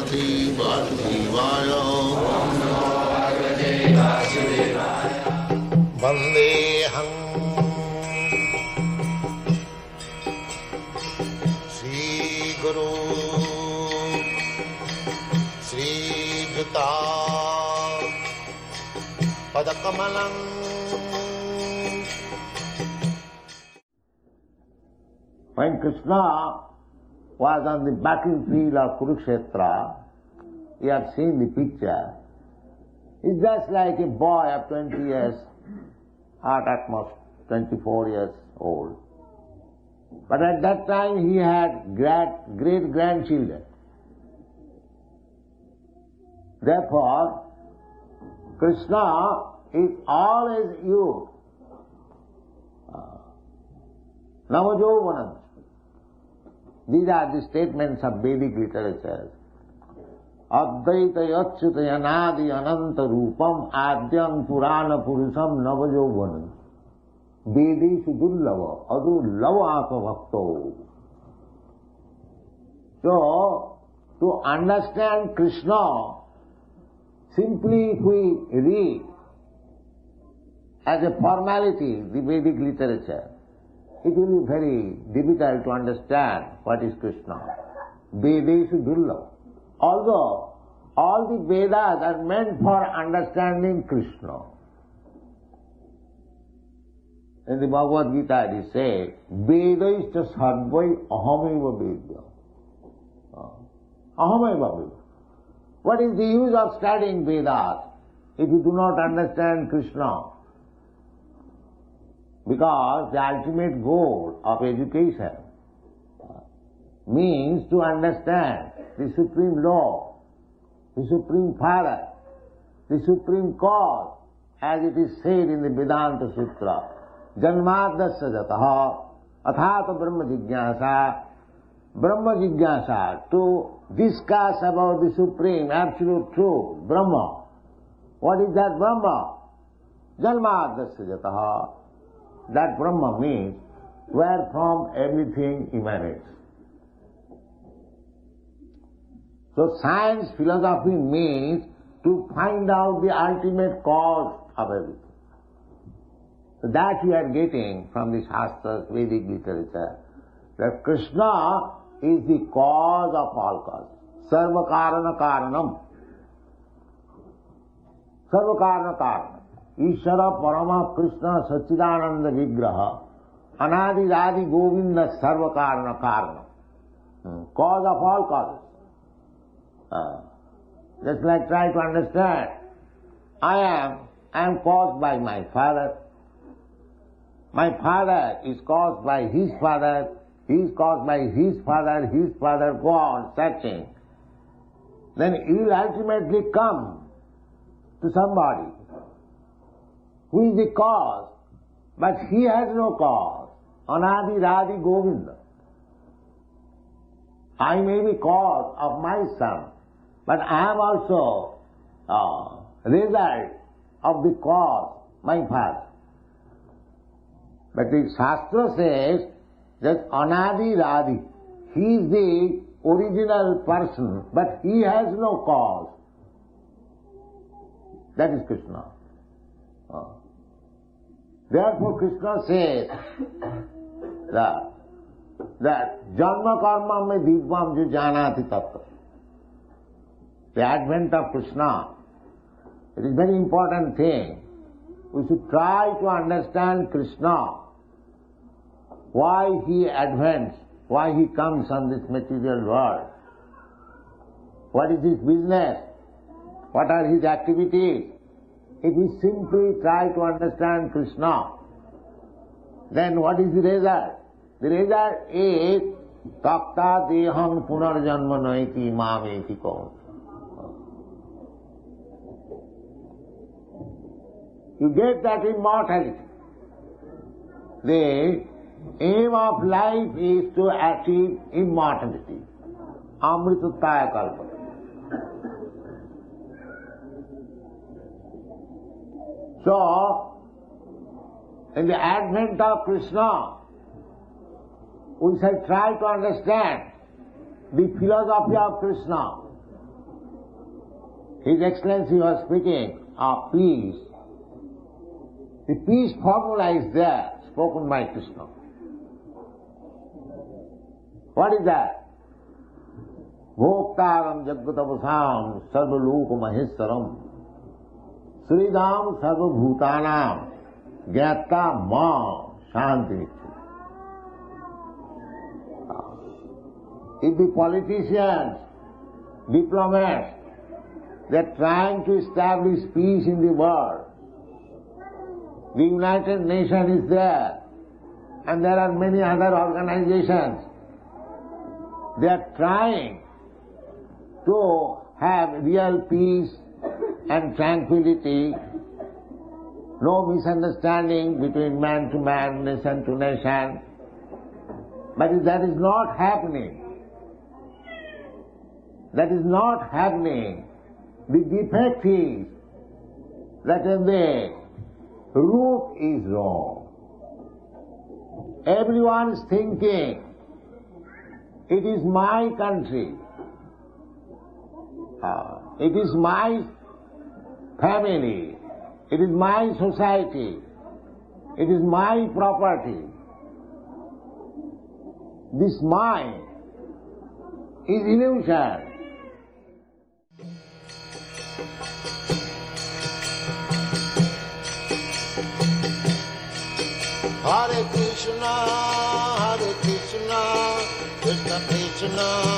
Bhagavate Vasudevaya. Vandeham Sri Guru Sri Juta Padakamalam. When Krishna was on the battlefield of Kurukshetra, you have seen the picture. He's just like a boy of 20 years, or at most 24 years old. But at that time he had great-grandchildren. Therefore, Krishna is always youth. Navajovanam. These are the statements of Vedic literature. Advaita yachyuta yanadi ananta rupam adyam purana purusham navajovanam. Vedeshu dullava adu lavaka bhakto. So, to understand Krishna, simply if we read as a formality the Vedic literature, it will be very difficult to understand what is Krishna. Vedeshu dullava. Although all the Vedas are meant for understanding Krishna. In the Bhagavad-gita it is said, Vedaischa sarvai ahameva vedya. Ahameva vedya. What is the use of studying Vedas if you do not understand Krishna? Because the ultimate goal of education means to understand the supreme law, the supreme Father, the supreme cause, as it is said in the Vedanta Sutra. Janmadasya jataha athata brahma jigyasa, to discuss about the supreme, absolute truth, Brahma. What is that Brahma? Janmadasya jataha. That Brahma means where from everything emanates. So science, philosophy means to find out the ultimate cause of everything. So that we are getting from the Shastras, Vedic literature, that Krishna is the cause of all causes. Sarva karana karanam. Sarva karana karanam. Ishvara Parama Krishna Sachidananda Vigraha Anadi Radi Govinda Sarva Karana Karana. Cause of all causes. Just like try to understand. I am caused by my father. My father is caused by his father. He is caused by his father, go on searching. Then he will ultimately come to somebody who is the cause, but he has no cause. Anadi Radi Govinda. I may be cause of my son, but I am also result of the cause, my father. But the Shastra says that Anadi Radi, he is the original person, but he has no cause. That is Krishna. Therefore Krishna says that Janma Karma me Dibvam ju janati tattva. The advent of Krishna, it is a very important thing. We should try to understand Krishna, why he advents, why he comes on this material world. What is his business? What are his activities? If we simply try to understand Krishna, then what is the result? The result is Takta Deham Punarjanma Naiti Mameti Kaun. You get that immortality. The aim of life is to achieve immortality. Amritattaya kalpa. So, in the advent of Krishna, we shall try to understand the philosophy of Krishna, His Excellency was speaking of peace. The peace formula is there, spoken by Krishna. What is that? Bhoktaram Jagatavasam Sarvaloka Maheswaram Sridam Sarvabhutanam Gyata Ma Shanti. If the politicians, diplomats, they are trying to establish peace in the world, the United Nations is there, and there are many other organizations. They are trying to have real peace and tranquility, no misunderstanding between man to man, nation to nation. But if that is not happening, the defect is that the root is wrong. Everyone is thinking, it is my country, it is my family, it is my society, it is my property. This mind is illusion. Hare Krishna, Krishna Krishna